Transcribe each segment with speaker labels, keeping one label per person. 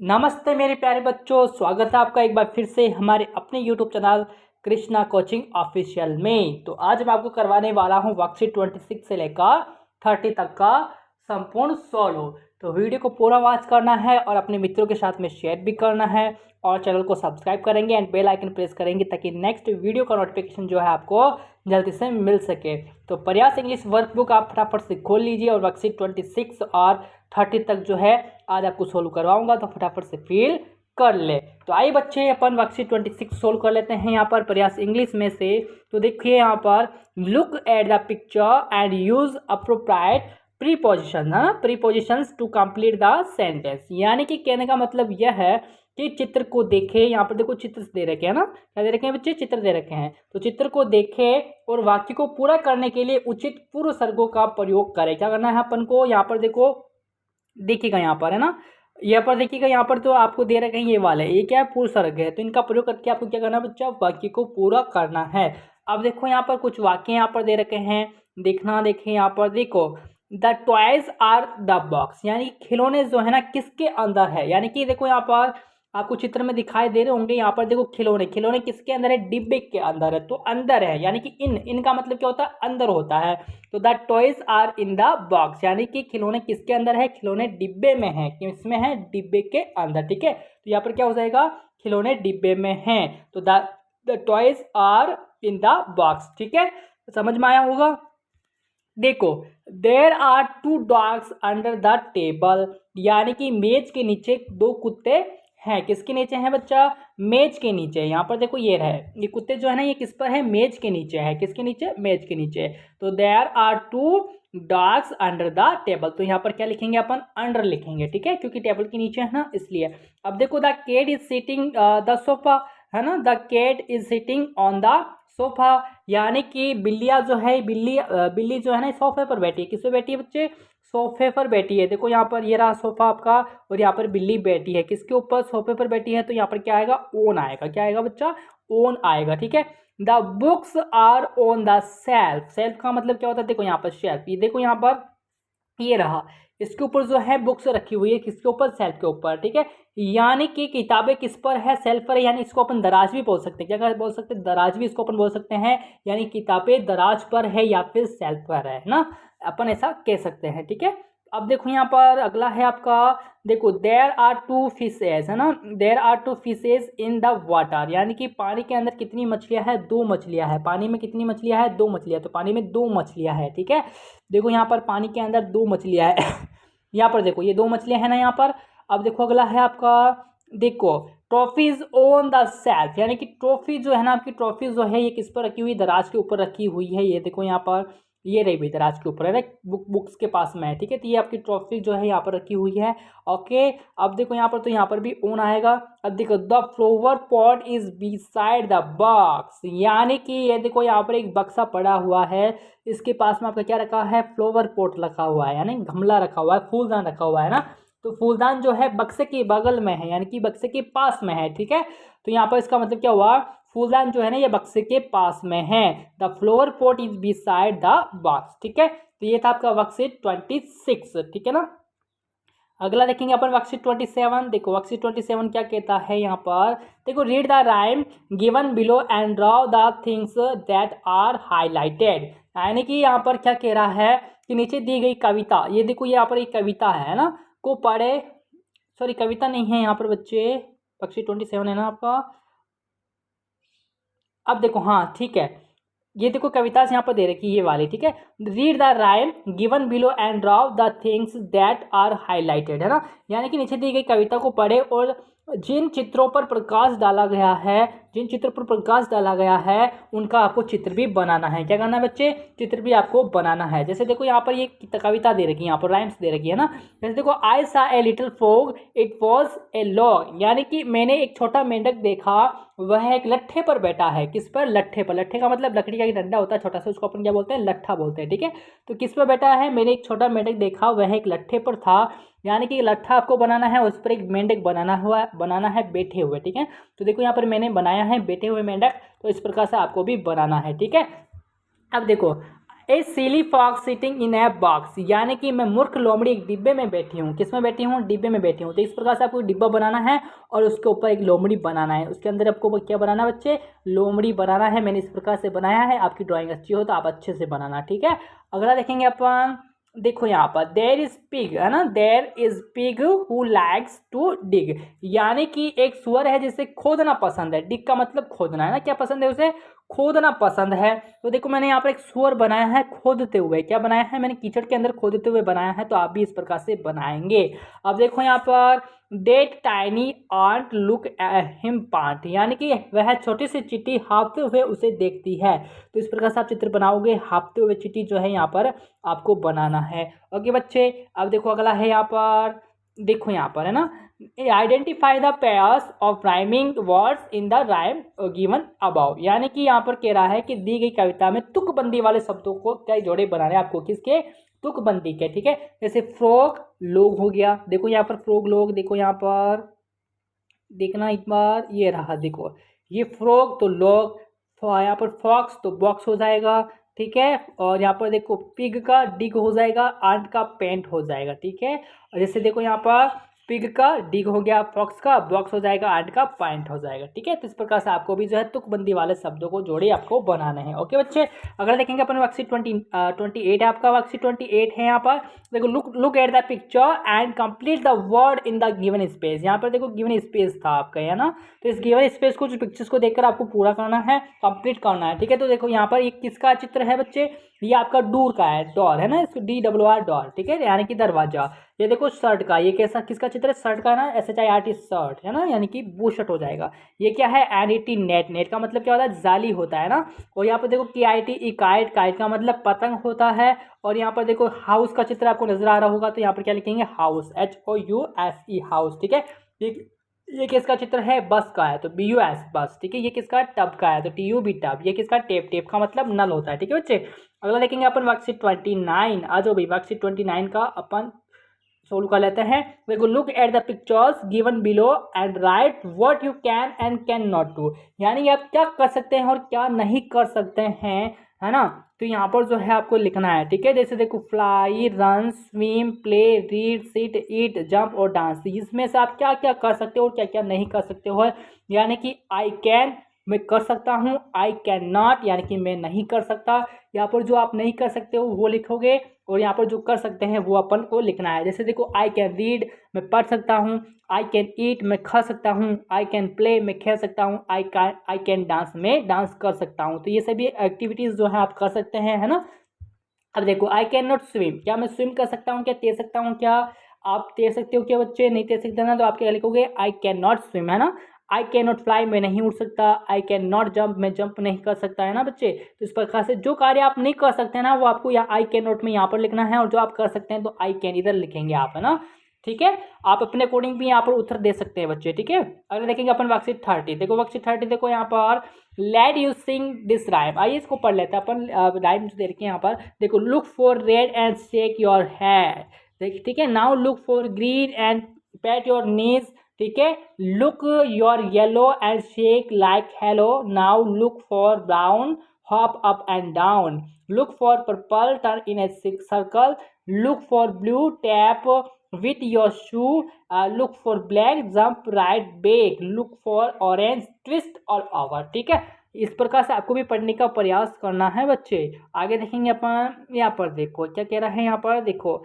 Speaker 1: नमस्ते मेरे प्यारे बच्चों, स्वागत है आपका एक बार फिर से हमारे अपने YouTube channel Krishna coaching official में। तो आज मैं आपको करवाने वाला हूँ वर्कशीट 26 से लेकर 30 तक का संपूर्ण सॉल्व। तो वीडियो को पूरा वॉच करना है और अपने मित्रों के साथ में शेयर भी करना है और चैनल को सब्सक्राइब करेंगे एंड बेल आइकन प्रेस करेंगे ताकि नेक्स्ट वीडियो का नोटिफिकेशन जो है आपको जल्दी से मिल सके। तो प्रयास इंग्लिश वर्कबुक आप फटाफट से खोल लीजिए और वर्कशीट 26 और 30 तक जो है आज आपको सोल्व करवाऊंगा, तो फटाफट से फिल कर ले। तो आइए बच्चे अपन वर्कशीट 26 सोल्व कर लेते हैं यहाँ पर प्रयास इंग्लिश में से। तो देखिए यहाँ पर look at the picture and use appropriate preposition, prepositions to complete the sentence. यानी कि कहने का मतलब यह है कि चित्र को देखे। यहाँ पर देखो चित्र दे रखे हैं ना, क्या दे रखे हैं बच्चे? चित्र दे रखे हैं। तो चित्र को देखे और वाक्य को पूरा करने के लिए उचित पूर्व सर्गों का प्रयोग करें। क्या करना है अपन को? यहाँ पर देखो, देखिएगा यहाँ पर है ना, यहाँ पर देखिएगा, यहाँ पर तो आपको दे रखे हैं ये वाले, ये क्या है? पूर्व सर्ग है। तो इनका प्रयोग करके आपको क्या करना है बच्चा? वाक्य को पूरा करना है। अब देखो यहाँ पर कुछ वाक्य यहाँ पर दे रखे हैं, देखना। देखें यहाँ पर देखो, the toys are the box, यानी खिलौने जो है ना किसके अंदर है। यानी कि देखो यहाँ पर आपको चित्र में दिखाई दे रहे होंगे, यहाँ पर देखो खिलौने, खिलौने किसके अंदर है? डिब्बे के अंदर है। तो अंदर है यानी कि इनका मतलब क्या होता है? अंदर होता है। तो the toys are in the box, यानी कि खिलौने किसके अंदर है? खिलौने डिब्बे में है। किसमें है? डिब्बे के अंदर। ठीक है, तो यहाँ पर क्या हो जाएगा? खिलौने डिब्बे में हैं। तो the toys are in the box. ठीक है, समझ में आया होगा। देखो, there are 2 dogs under the table, यानी कि मेज के नीचे 2 कुत्ते हैं। किसके नीचे हैं बच्चा? मेज के नीचे। यहाँ पर देखो ये रहे, ये कुत्ते जो है ना ये किस पर है? मेज के नीचे है। किसके नीचे? मेज के नीचे। तो there are 2 dogs under the table. तो यहाँ पर क्या लिखेंगे अपन? अंडर लिखेंगे। ठीक है, क्योंकि टेबल के नीचे है ना, इसलिए। अब देखो, the cat is sitting the sofa, है ना, the cat is sitting on the sofa, यानी कि बिल्लिया जो है, बिल्ली जो है ना सोफे पर बैठी है। किस पे बैठी है बच्चे? सोफे पर बैठी है। देखो यहाँ पर ये रहा सोफा आपका और यहाँ पर बिल्ली बैठी है। किसके ऊपर? सोफे पर बैठी है। तो यहाँ पर क्या आएगा? ओन आएगा। क्या आएगा बच्चा? ओन आएगा। ठीक है, the books are on the shelf. Shelf का मतलब क्या होता है? देखो यहाँ पर शेल्फ, ये देखो यहाँ पर ये रहा, इसके ऊपर जो है बुक्स रखी हुई है। किसके ऊपर? सेल्फ के ऊपर। ठीक है, यानी कि किताबें किस पर है? सेल्फ पर है। यानी इसको अपन दराज भी बोल सकते हैं। क्या बोल सकते हैं? दराज भी इसको अपन बोल सकते हैं। यानी किताबें दराज पर है या फिर सेल्फ पर है ना, अपन ऐसा कह सकते हैं। ठीक है, अब देखो यहाँ पर अगला है आपका, देखो देर आर 2 फिशेज, है ना, there are 2 fishes in the water, यानी कि पानी के अंदर कितनी मछलियां हैं? 2 मछलियां हैं। पानी में कितनी मछलियां हैं? 2 मछलियां। तो पानी में 2 मछलियां हैं। ठीक है, देखो यहाँ पर पानी के अंदर 2 मछलियां हैं। यहाँ पर देखो ये 2 मछलियां हैं ना यहाँ पर। अब देखो अगला है आपका, देखो ट्रॉफीज ऑन द सेल्फ, यानी कि ट्रॉफी जो है ना आपकी, ट्रॉफी जो है ये किस पर रखी हुई? दराज के ऊपर रखी हुई है। ये देखो यहाँ पर, ये रही भाई दराज के ऊपर है ना, बुक्स के पास में है। ठीक है, तो ये आपकी ट्रॉफी जो है यहाँ पर रखी हुई है। ओके, अब देखो यहाँ पर, तो यहाँ पर भी ओन आएगा। अब देखो, the flower pot is beside the box, यानी कि ये देखो यहाँ पर एक बक्सा पड़ा हुआ है, इसके पास में आपका क्या रखा है? फ्लावर पॉट रखा हुआ है, यानी गमला रखा हुआ है, फूलदान रखा हुआ है ना। तो फूलदान जो है बक्से के बगल में है, यानी कि बक्से के पास में है। ठीक है, तो यहाँ पर इसका मतलब क्या हुआ? फूलदान जो है ना ये बक्से के पास में है। The flower pot is beside the box. ठीक है, तो ये था आपका वर्कशीट 26। ठीक है ना, अगला देखेंगे अपन वर्कशीट 27। देखो वर्कशीट 27 क्या कहता है यहाँ पर, देखो read the rhyme given below and draw the things that are highlighted, यानी कि यहाँ पर क्या कह रहा है कि नीचे दी गई कविता, ये देखो यहाँ पर एक कविता है ना, को पढ़े, सॉरी कविता नहीं है यहाँ पर बच्चे, वर्कशीट 27 है ना आपका। अब देखो, हाँ ठीक है, ये देखो कविता से यहाँ पर दे रखी है ये वाली। ठीक है, read the rhyme given below and draw the things that are highlighted, है ना, यानी कि नीचे दी गई कविता को पढ़े और जिन चित्रों पर प्रकाश डाला गया है, जिन चित्रों पर प्रकाश डाला गया है उनका आपको चित्र भी बनाना है। क्या करना है बच्चे? चित्र भी आपको बनाना है। जैसे देखो यहाँ पर ये कविता दे रखी है, यहाँ पर राइम्स दे रखी है ना। जैसे देखो, आई सा a little fog it was a log, यानी कि मैंने एक छोटा मेंढक देखा, वह एक लट्ठे पर बैठा है। किस पर? लट्ठे पर। लट्ठे का मतलब लकड़ी का एक डंडा होता है छोटा सा, उसको अपन क्या बोलते हैं? लट्ठा बोलते हैं। ठीक है, तो किस पर बैठा है? मैंने एक छोटा मेंढक देखा, वह एक लट्ठे पर था, यानी कि लट्ठा आपको बनाना है, उस पर एक मेंढक बनाना है बैठे हुए। ठीक है, तो देखो यहाँ पर मैंने बनाया है बैठे हुए मेंढक, तो इस प्रकार से आपको भी बनाना है। ठीक है, अब देखो, a silly fox sitting in a box, यानी कि मैं मूर्ख लोमड़ी एक डिब्बे में बैठी हूँ। किस में बैठी हूँ? डिब्बे में बैठी हूँ। तो इस प्रकार से आपको डिब्बा बनाना है और उसके ऊपर एक लोमड़ी बनाना है। उसके अंदर आपको क्या बनाना है बच्चे? लोमड़ी बनाना है। मैंने इस प्रकार से बनाया है। आपकी ड्राइंग अच्छी हो तो आप अच्छे से बनाना, ठीक है। अगला देखेंगे अपन, देखो यहाँ पर देयर इज पिग, है ना, there is pig who likes to dig, यानी कि एक सुअर है जिसे खोदना पसंद है। डिग का मतलब खोदना, है ना, क्या पसंद है उसे? खोदना पसंद है। तो देखो मैंने यहाँ पर एक सुअर बनाया है खोदते हुए। क्या बनाया है मैंने? कीचड़ के अंदर खोदते हुए बनाया है। तो आप भी इस प्रकार से बनाएंगे। अब देखो यहाँ पर that tiny ant look him pant, यानी कि वह छोटी सी चींटी हाँफते हुए उसे देखती है। तो इस प्रकार से आप चित्र बनाओगे। हाँफते हुए चींटी जो है यहाँ पर आपको बनाना है। ओके बच्चे, अब देखो अगला है यहाँ पर, देखो यहाँ पर, है ना, identify the pairs of rhyming words in the rhyme given about, यानी कि यहाँ पर कह रहा है कि दी गई कविता में तुकबंदी वाले शब्दों को क्या जोड़े बनाने आपको, किसके? तुकबंदी के, ठीक है। जैसे फ्रॉग लोग हो गया, देखो यहाँ पर फ्रॉग लोग, देखो यहाँ पर देखना एक बार, ये रहा देखो, ये फ्रॉग तो लोग, यहाँ पर फॉक्स तो बॉक्स हो जाएगा, ठीक है। और यहाँ पर देखो पिग का डिग हो जाएगा, आंट का पेंट हो जाएगा, ठीक है। और जैसे देखो यहाँ पर पिग का डिग हो गया, फॉक्स का बॉक्स हो जाएगा, आंट का पेंट हो जाएगा, ठीक है। तो इस प्रकार से आपको भी जो है तुकबंदी वाले शब्दों को जोड़े आपको बनाने हैं। ओके बच्चे, अगर देखेंगे अपन वर्कशीट 28 है आपका, वर्कशीट 28 है यहाँ पर। देखो look at the picture and complete the word in the given space, यहाँ पर देखो गिवन स्पेस था आपका, है ना। तो इस गिवन स्पेस को, जो पिक्चर्स को देखकर आपको पूरा करना है, कंप्लीट करना है, ठीक है। तो देखो यहाँ पर ये किसका चित्र है बच्चे? ये आपका डोर का है, डोर, है ना, इसको DOOR डोर, ठीक है, यानी कि दरवाजा। ये देखो शर्ट का, ये कैसा किसका चित्र है? शर्ट का ना, SHIRT शर्ट, है ना, यानी कि वो शर्ट हो जाएगा। ये क्या है? NET नेट, नेट का मतलब क्या होता है? जाली होता है ना। और यहाँ पर देखो KIT काइट, काइट का मतलब पतंग होता है। और यहाँ पर देखो हाउस का चित्र आपको नजर आ रहा होगा, तो यहाँ पर क्या लिखेंगे? हाउस, HOUSE हाउस, ठीक है। ये किसका चित्र है? बस का है, तो BUS बस, ठीक है। ये किसका? टब का है, तो TUB टब। ये किसका? टेप, टेप का मतलब नल होता है, ठीक है बच्चे। अगला देखेंगे अपन वर्कशीट 29, आ जाओ भाई, वर्कशीट 29 का अपन सोल्व कर लेते हैं। देखो look at the pictures given below and right what you can and can not do, यानी आप क्या कर सकते हैं और क्या नहीं कर सकते हैं, है ना। तो यहाँ पर जो है आपको लिखना है, ठीक है। जैसे देखो fly, run, swim, play, read, sit, eat, jump और डांस, इसमें से आप क्या क्या कर सकते हो और क्या क्या नहीं कर सकते हो, यानी कि आई कैन, मैं कर सकता हूँ, आई कैन नॉट, यानी कि मैं नहीं कर सकता। यहाँ पर जो आप नहीं कर सकते हो वो लिखोगे, और यहाँ पर जो कर सकते हैं वो अपन को लिखना है। जैसे देखो आई कैन रीड, मैं पढ़ सकता हूँ, आई कैन ईट, मैं खा सकता हूँ, आई कैन प्ले, मैं खेल सकता हूँ, आई कैन डांस, मैं डांस कर सकता हूँ। तो ये सभी एक्टिविटीज़ जो है आप कर सकते हैं, है ना। अब देखो आई कैन नॉट स्विम, क्या मैं स्विम कर सकता हूँ, क्या तैर सकता हूँ, क्या आप तैर सकते हो क्या बच्चे? नहीं तैर सकते ना, तो आप क्या लिखोगे? आई कैन नॉट स्विम, है ना। आई कैन नॉट फ्लाई, मैं नहीं उड़ सकता। आई कैन नॉट जंप, मैं जंप नहीं कर सकता, है ना बच्चे। तो इस प्रकार से जो कार्य आप नहीं कर सकते ना, वो आपको यहाँ आई कैन नॉट में यहाँ पर लिखना है, और जो आप कर सकते हैं तो आई कैन इधर लिखेंगे आप, है ना, ठीक है। आप अपने अकॉर्डिंग भी यहाँ पर उत्तर दे सकते हैं बच्चे, ठीक है। अगर देखेंगे अपन वर्कशीट 30, देखो वर्कशीट 30 देखो यहाँ पर let you sing this rhyme, आइए इसको पढ़ लेते हैं अपन। राइम दे रखे यहाँ पर, देखो look for red and shake your head, ठीक है। Now look for green and PAT your knees, ठीक है। Look your yellow and shake like hello, now look for brown hop up and down, look for purple turn in a circle, look for blue tap with your shoe, look for black jump right back, look for orange twist all over, ठीक है। इस प्रकार से आपको भी पढ़ने का प्रयास करना है बच्चे। आगे देखेंगे अपन, यहाँ पर देखो क्या कह रहा है, यहाँ पर देखो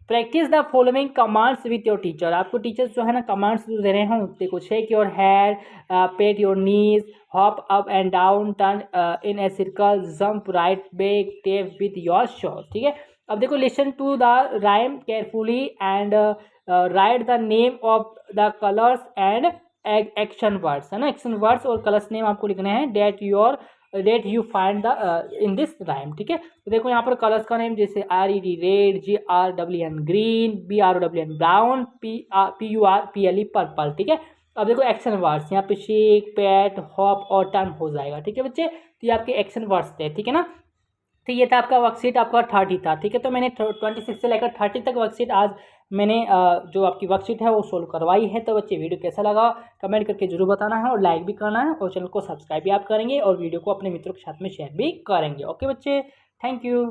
Speaker 1: practice the following commands with your teacher, आपको टीचर्स जो है ना कमांड्स दे रहे हैं, देखो shake your head, pat your knees, hop up and down, turn in a circle, jump right back, tap with your shoe, ठीक है। अब देखो listen to the rhyme carefully and write the name of the colours and action words, है ना, action words और colours name आपको लिखने हैं that you find the in this rhyme, ठीक है। तो देखो यहाँ पर कलर्स का नेम जैसे RED red, GRWN green, BROWN brown, PURPLE purple, ठीक है। अब देखो एक्शन वर्ड्स, यहाँ पे शेक, पैट, हॉप और टर्न हो जाएगा, ठीक है बच्चे। तो ये आपके एक्शन वर्ड्स थे, ठीक है ना। तो ये था आपका वर्कशीट आपका 30 था, ठीक है। तो मैंने 26 से लेकर 30 तक वर्कशीट आज मैंने जो आपकी वर्कशीट है वो सोल्व करवाई है। तो बच्चे वीडियो कैसा लगा कमेंट करके जरूर बताना है, और लाइक भी करना है, और चैनल को सब्सक्राइब भी आप करेंगे, और वीडियो को अपने मित्रों के साथ में शेयर भी करेंगे। ओके बच्चे, थैंक यू।